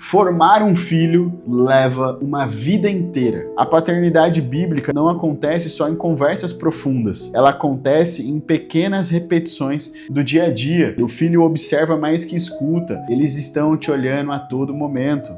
Formar um filho leva uma vida inteira. A paternidade bíblica não acontece só em conversas profundas, ela acontece em pequenas repetições do dia a dia. O filho observa mais que escuta, eles estão te olhando a todo momento.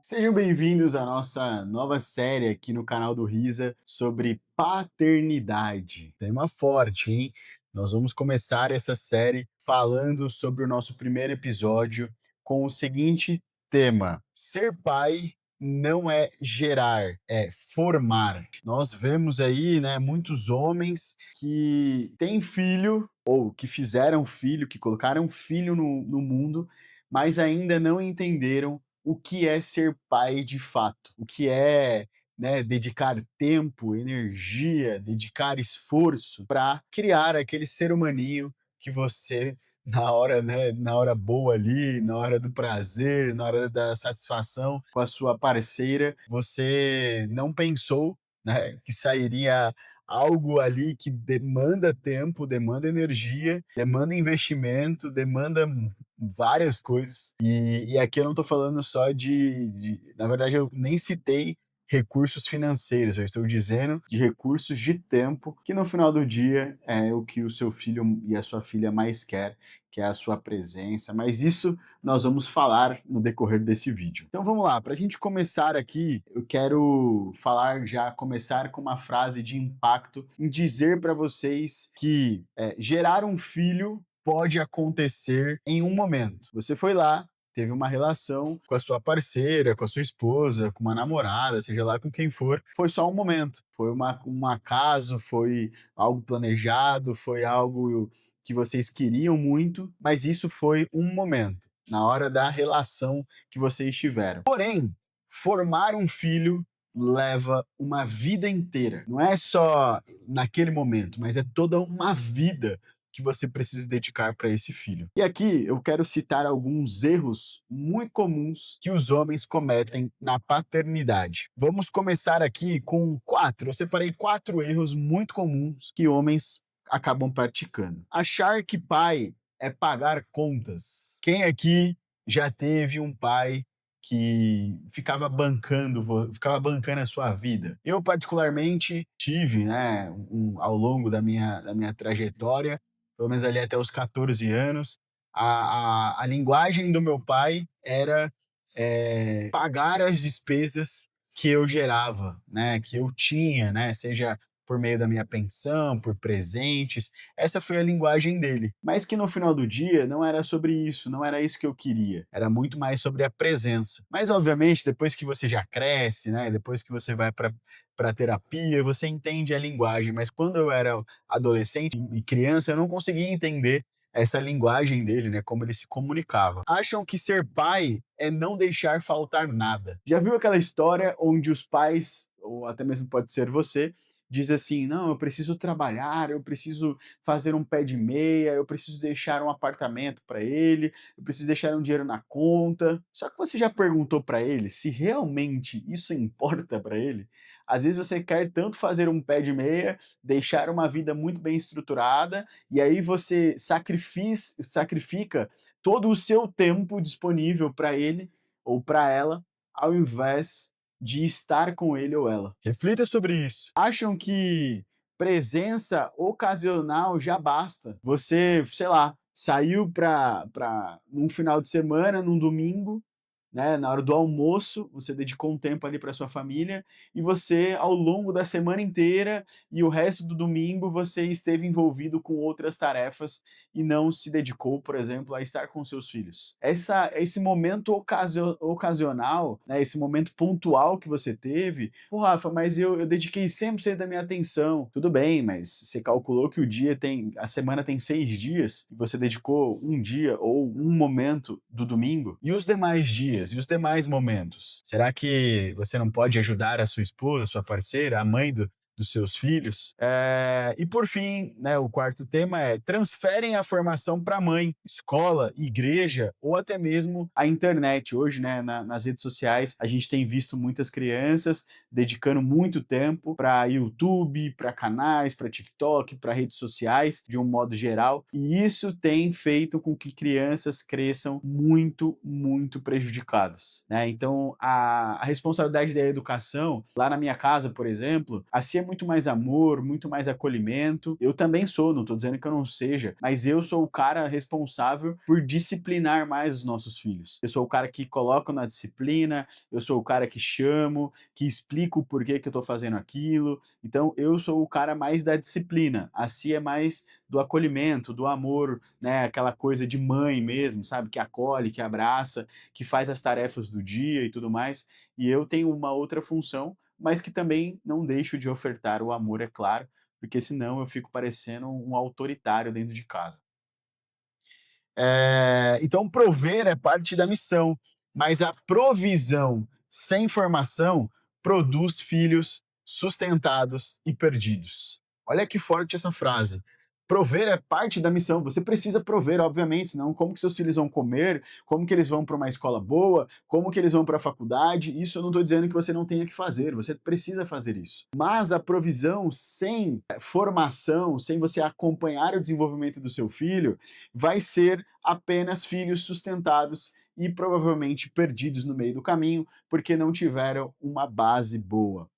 Sejam bem-vindos à nossa nova série aqui no canal do Risa sobre paternidade. Tema forte, hein? Nós vamos começar essa série falando sobre o nosso primeiro episódio com o seguinte tema: ser pai não é gerar, é formar. Nós vemos aí, né, muitos homens que têm filho ou que fizeram filho, que colocaram filho no mundo, mas ainda não entenderam o que é ser pai de fato, o que é, né, dedicar tempo, energia, dedicar esforço para criar aquele ser humaninho que você na hora, né, na hora boa ali, na hora do prazer, na hora da satisfação com a sua parceira, você não pensou, né, que sairia algo ali que demanda tempo, demanda energia, demanda investimento, demanda várias coisas. E aqui eu não estou falando só na verdade, eu nem citei recursos financeiros, eu estou dizendo de recursos de tempo, que no final do dia é o que o seu filho e a sua filha mais quer, que é a sua presença. Mas isso nós vamos falar no decorrer desse vídeo. Então vamos lá, para a gente começar aqui, eu quero começar com uma frase de impacto em dizer para vocês que gerar um filho pode acontecer em um momento. Você foi lá, teve uma relação com a sua parceira, com a sua esposa, com uma namorada, seja lá com quem for, foi só um momento. Foi um acaso, foi algo planejado, foi algo que vocês queriam muito, mas isso foi um momento, na hora da relação que vocês tiveram. Porém, formar um filho leva uma vida inteira. Não é só naquele momento, mas é toda uma vida que você precisa dedicar para esse filho. E aqui eu quero citar alguns erros muito comuns que os homens cometem na paternidade. Vamos começar aqui com 4. Eu separei 4 erros muito comuns que homens acabam praticando. Achar que pai é pagar contas. Quem aqui já teve um pai que ficava bancando a sua vida? Eu particularmente tive, né, ao longo da minha trajetória, pelo menos ali até os 14 anos, a linguagem do meu pai era pagar as despesas que eu gerava, né, que eu tinha, né, seja por meio da minha pensão, por presentes. Essa foi a linguagem dele. Mas que no final do dia não era sobre isso, não era isso que eu queria. Era muito mais sobre a presença. Mas obviamente, depois que você já cresce, né, depois que você vai para terapia, você entende a linguagem. Mas quando eu era adolescente e criança, eu não conseguia entender essa linguagem dele, né, como ele se comunicava. Acham que ser pai é não deixar faltar nada. Já viu aquela história onde os pais, ou até mesmo pode ser você, diz assim: não, eu preciso trabalhar, eu preciso fazer um pé de meia, eu preciso deixar um apartamento para ele, eu preciso deixar um dinheiro na conta. Só que você já perguntou para ele se realmente isso importa para ele? Às vezes você quer tanto fazer um pé de meia, deixar uma vida muito bem estruturada, e aí você sacrifica todo o seu tempo disponível para ele ou para ela, ao invés de estar com ele ou ela. Reflita sobre isso. Acham que presença ocasional já basta? Você, sei lá, saiu para um final de semana, num domingo, né, na hora do almoço, você dedicou um tempo ali para sua família e você, ao longo da semana inteira e o resto do domingo, você esteve envolvido com outras tarefas e não se dedicou, por exemplo, a estar com seus filhos. Esse momento ocasional, né, esse momento pontual que você teve, pô, Rafa, mas eu dediquei 100% da minha atenção. Tudo bem, mas você calculou que a semana tem 6 dias e você dedicou um dia ou um momento do domingo? E os demais dias? E os demais momentos? Será que você não pode ajudar a sua esposa, a sua parceira, a mãe dos seus filhos. E por fim, né, o quarto tema é: transferem a formação para a mãe, escola, igreja ou até mesmo a internet. Hoje, né, nas redes sociais, a gente tem visto muitas crianças dedicando muito tempo para YouTube, para canais, para TikTok, para redes sociais, de um modo geral, e isso tem feito com que crianças cresçam muito, muito prejudicadas, né? Então, a responsabilidade da educação, lá na minha casa, por exemplo, assim é muito mais amor, muito mais acolhimento. Eu também sou, não estou dizendo que eu não seja, mas eu sou o cara responsável por disciplinar mais os nossos filhos. Eu sou o cara que coloca na disciplina, eu sou o cara que chamo, que explico o porquê que eu estou fazendo aquilo. Então, eu sou o cara mais da disciplina. Assim é mais do acolhimento, do amor, né? Aquela coisa de mãe mesmo, sabe? Que acolhe, que abraça, que faz as tarefas do dia e tudo mais. E eu tenho uma outra função, mas que também não deixo de ofertar o amor, é claro, porque senão eu fico parecendo um autoritário dentro de casa. Então, prover é parte da missão, mas a provisão sem formação produz filhos sustentados e perdidos. Olha que forte essa frase. Prover é parte da missão. Você precisa prover, obviamente, senão como que seus filhos vão comer, como que eles vão para uma escola boa, como que eles vão para a faculdade. Isso eu não estou dizendo que você não tenha que fazer, você precisa fazer isso. Mas a provisão sem formação, sem você acompanhar o desenvolvimento do seu filho, vai ser apenas filhos sustentados e provavelmente perdidos no meio do caminho, porque não tiveram uma base boa.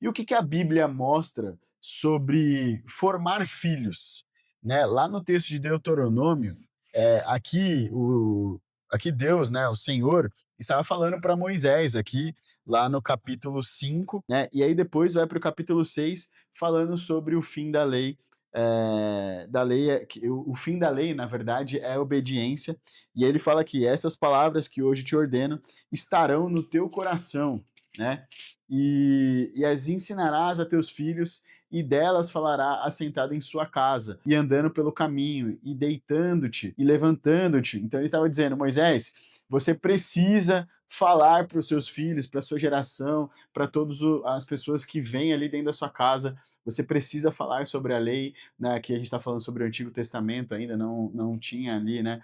E o que, que a Bíblia mostra sobre formar filhos? Né? Lá no texto de Deuteronômio, aqui Deus, né, o Senhor, estava falando para Moisés aqui, lá no capítulo 5, né? E aí depois vai para o capítulo 6, falando sobre o fim da lei. O fim da lei, na verdade, é a obediência, e ele fala que essas palavras que hoje te ordeno estarão no teu coração, né? E as ensinarás a teus filhos, e delas falará assentado em sua casa, e andando pelo caminho, e deitando-te, e levantando-te. Então ele estava dizendo: Moisés, você precisa falar para os seus filhos, para a sua geração, para todas as pessoas que vêm ali dentro da sua casa. Você precisa falar sobre a lei, né? Aqui a gente está falando sobre o Antigo Testamento ainda, não tinha ali, né?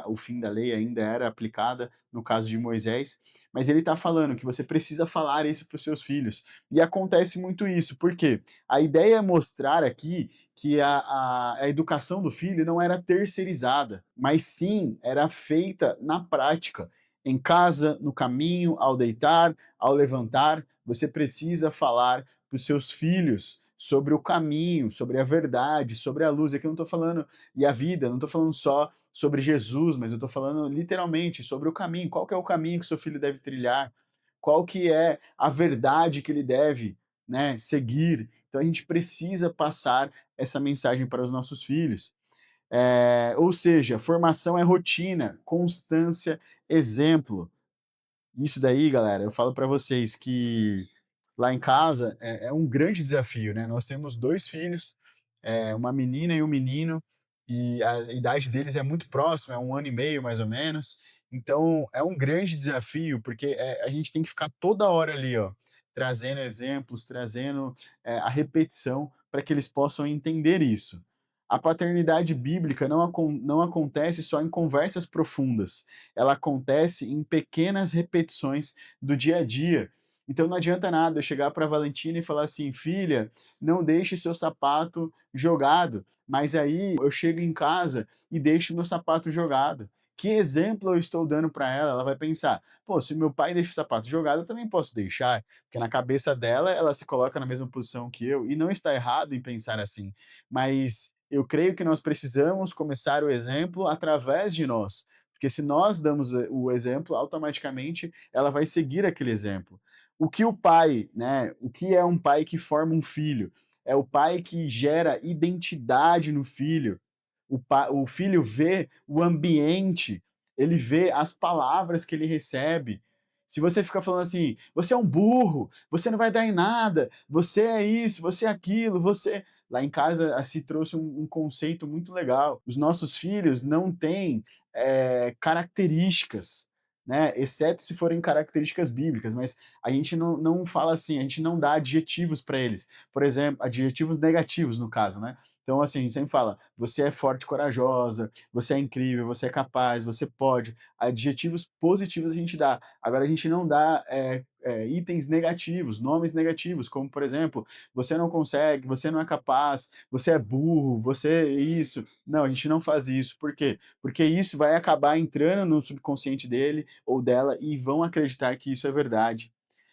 O fim da lei ainda era aplicada no caso de Moisés, mas ele está falando que você precisa falar isso para os seus filhos. E acontece muito isso, porque a ideia é mostrar aqui que a educação do filho não era terceirizada, mas sim era feita na prática. Em casa, no caminho, ao deitar, ao levantar, você precisa falar para os seus filhos sobre o caminho, sobre a verdade, sobre a luz. Aqui eu não estou falando, e a vida, não estou falando só sobre Jesus, mas eu estou falando literalmente sobre o caminho. Qual que é o caminho que seu filho deve trilhar? Qual que é a verdade que ele deve, né, seguir? Então a gente precisa passar essa mensagem para os nossos filhos. Ou seja, formação é rotina, constância, exemplo. Isso daí, galera, eu falo para vocês que lá em casa é um grande desafio, né? Nós temos dois filhos, uma menina e um menino, e a idade deles é muito próxima, é 1 ano e meio mais ou menos. Então é um grande desafio, porque a gente tem que ficar toda hora ali, ó, trazendo exemplos, trazendo a repetição para que eles possam entender isso. A paternidade bíblica não acontece só em conversas profundas, ela acontece em pequenas repetições do dia a dia. Então não adianta nada eu chegar para a Valentina e falar assim: filha, não deixe seu sapato jogado. Mas aí eu chego em casa e deixo meu sapato jogado. Que exemplo eu estou dando para ela? Ela vai pensar: pô, se meu pai deixa o sapato jogado, eu também posso deixar. Porque na cabeça dela, ela se coloca na mesma posição que eu. E não está errado em pensar assim. Mas eu creio que nós precisamos começar o exemplo através de nós. Porque se nós damos o exemplo, automaticamente ela vai seguir aquele exemplo. O que o pai, né? O que é um pai que forma um filho? É o pai que gera identidade no filho. O filho vê o ambiente, ele vê as palavras que ele recebe. Se você ficar falando assim, você é um burro, você não vai dar em nada, você é isso, você é aquilo, você. Lá em casa se trouxe um conceito muito legal. Os nossos filhos não têm características. né? Exceto se forem características bíblicas, mas a gente não fala assim, a gente não dá adjetivos para eles. Por exemplo, adjetivos negativos, no caso, né? Então, assim, a gente sempre fala: você é forte e corajosa, você é incrível, você é capaz, você pode. Adjetivos positivos a gente dá. Agora, a gente não dá itens negativos, nomes negativos, como, por exemplo, você não consegue, você não é capaz, você é burro, você é isso. Não, a gente não faz isso. Por quê? Porque isso vai acabar entrando no subconsciente dele ou dela e vão acreditar que isso é verdade.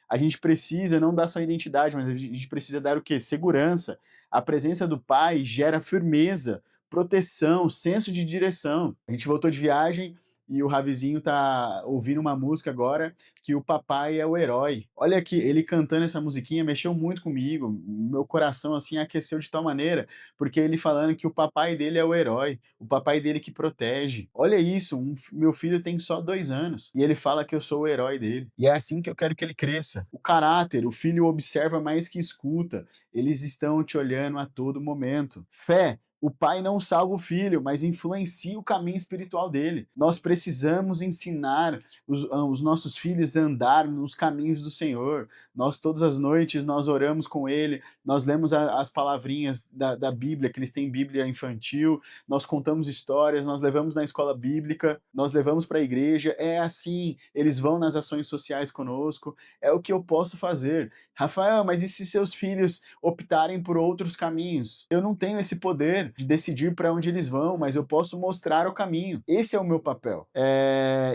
A gente precisa não dar só identidade, mas a gente precisa dar o quê? Segurança. A presença do pai gera firmeza, proteção, senso de direção. A gente voltou de viagem e o Ravizinho tá ouvindo uma música agora que o papai é o herói. Olha aqui, ele cantando essa musiquinha mexeu muito comigo. Meu coração assim aqueceu de tal maneira, porque ele falando que o papai dele é o herói, o papai dele que protege. Olha isso, meu filho tem só 2 anos e ele fala que eu sou o herói dele. E é assim que eu quero que ele cresça. O caráter, o filho observa mais que escuta. Eles estão te olhando a todo momento. Fé, o pai não salva o filho, mas influencia o caminho espiritual dele. Nós precisamos ensinar os nossos filhos a andar nos caminhos do Senhor. Nós, todas as noites, nós oramos com ele, nós lemos as palavrinhas da Bíblia, que eles têm Bíblia infantil, nós contamos histórias, nós levamos na escola bíblica, nós levamos para a igreja. É assim, eles vão nas ações sociais conosco. É o que eu posso fazer. Rafael, mas e se seus filhos optarem por outros caminhos? Eu não tenho esse poder de decidir para onde eles vão, mas eu posso mostrar o caminho. Esse é o meu papel.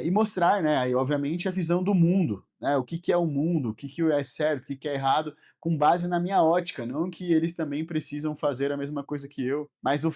E mostrar, né, aí, obviamente, a visão do mundo. Né, o que, que é o mundo, o que, que é certo, o que, que é errado, com base na minha ótica, não que eles também precisam fazer a mesma coisa que eu. Mas o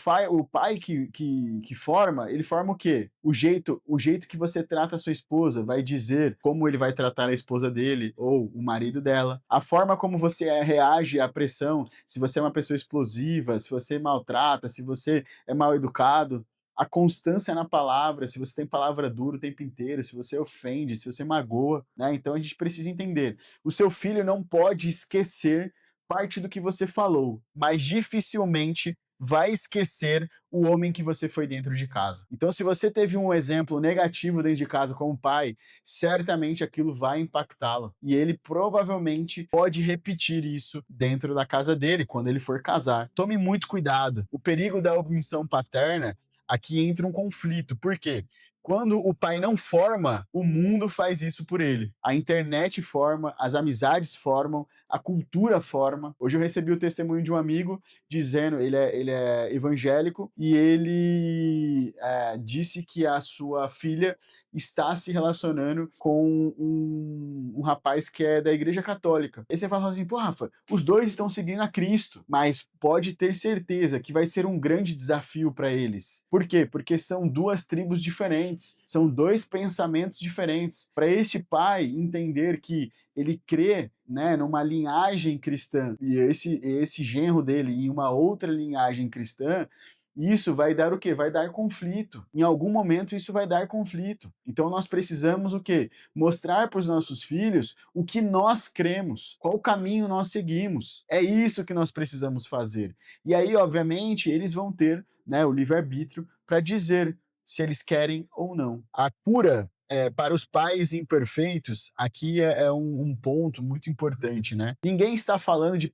pai que forma, ele forma o quê? O jeito que você trata a sua esposa vai dizer como ele vai tratar a esposa dele ou o marido dela. A forma como você reage à pressão, se você é uma pessoa explosiva, se você maltrata, se você é mal educado. A constância na palavra, se você tem palavra dura o tempo inteiro, se você ofende, se você magoa, né? Então a gente precisa entender. O seu filho não pode esquecer parte do que você falou, mas dificilmente vai esquecer o homem que você foi dentro de casa. Então, se você teve um exemplo negativo dentro de casa como pai, certamente aquilo vai impactá-lo. E ele provavelmente pode repetir isso dentro da casa dele, quando ele for casar. Tome muito cuidado. O perigo da omissão paterna, aqui entra um conflito. Por quê? Quando o pai não forma, o mundo faz isso por ele. A internet forma, as amizades formam, a cultura forma. Hoje eu recebi o testemunho de um amigo dizendo, ele é evangélico, e ele disse que a sua filha está se relacionando com um rapaz que é da Igreja Católica. E você fala assim, pô, Rafa, os dois estão seguindo a Cristo, mas pode ter certeza que vai ser um grande desafio para eles. Por quê? Porque são duas tribos diferentes, são dois pensamentos diferentes. Para este pai entender que ele crê, né, numa linhagem cristã e esse genro dele em uma outra linhagem cristã, isso vai dar o quê? Vai dar conflito. Em algum momento isso vai dar conflito. Então nós precisamos o quê? Mostrar para os nossos filhos o que nós cremos, qual caminho nós seguimos. É isso que nós precisamos fazer. E aí, obviamente, eles vão ter, né, o livre-arbítrio para dizer se eles querem ou não. A cura para os pais imperfeitos, aqui é um ponto muito importante, né? Ninguém está falando de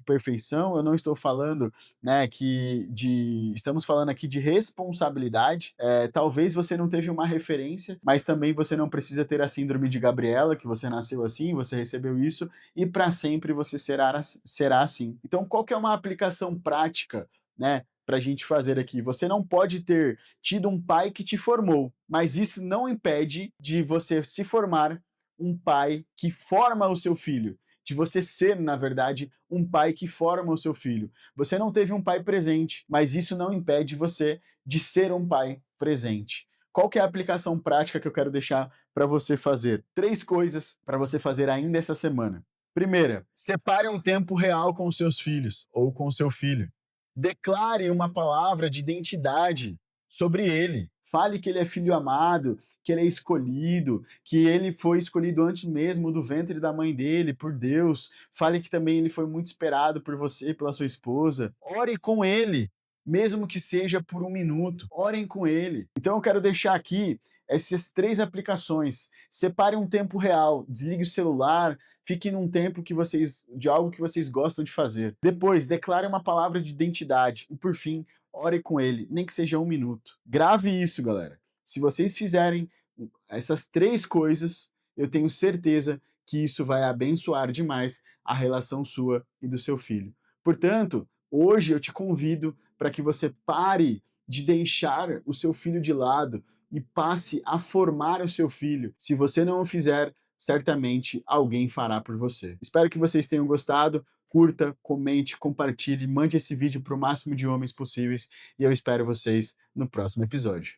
perfeição, eu não estou falando, né, estamos falando aqui de responsabilidade. Talvez você não teve uma referência, mas também você não precisa ter a síndrome de Gabriela, que você nasceu assim, você recebeu isso, e para sempre você será assim. Então, qual que é uma aplicação prática, né, para a gente fazer aqui? Você não pode ter tido um pai que te formou, mas isso não impede de você se formar um pai que forma o seu filho, de você ser, na verdade, um pai que forma o seu filho. Você não teve um pai presente, mas isso não impede você de ser um pai presente. Qual que é a aplicação prática que eu quero deixar para você fazer? 3 coisas para você fazer ainda essa semana. Primeira, separe um tempo real com os seus filhos ou com o seu filho. Declare uma palavra de identidade sobre ele. Fale que ele é filho amado, que ele é escolhido, que ele foi escolhido antes mesmo do ventre da mãe dele, por Deus. Fale que também ele foi muito esperado por você, pela sua esposa. Ore com ele, mesmo que seja por 1 minuto. Orem com ele. Então eu quero deixar aqui essas 3 aplicações. Separe um tempo real, desligue o celular, fique num tempo de algo que vocês gostam de fazer. Depois, declare uma palavra de identidade e, por fim, ore com ele, nem que seja 1 minuto. Grave isso, galera. Se vocês fizerem essas 3 coisas, eu tenho certeza que isso vai abençoar demais a relação sua e do seu filho. Portanto, hoje eu te convido para que você pare de deixar o seu filho de lado e passe a formar o seu filho. Se você não o fizer, certamente alguém fará por você. Espero que vocês tenham gostado. Curta, comente, compartilhe, mande esse vídeo para o máximo de homens possíveis e eu espero vocês no próximo episódio.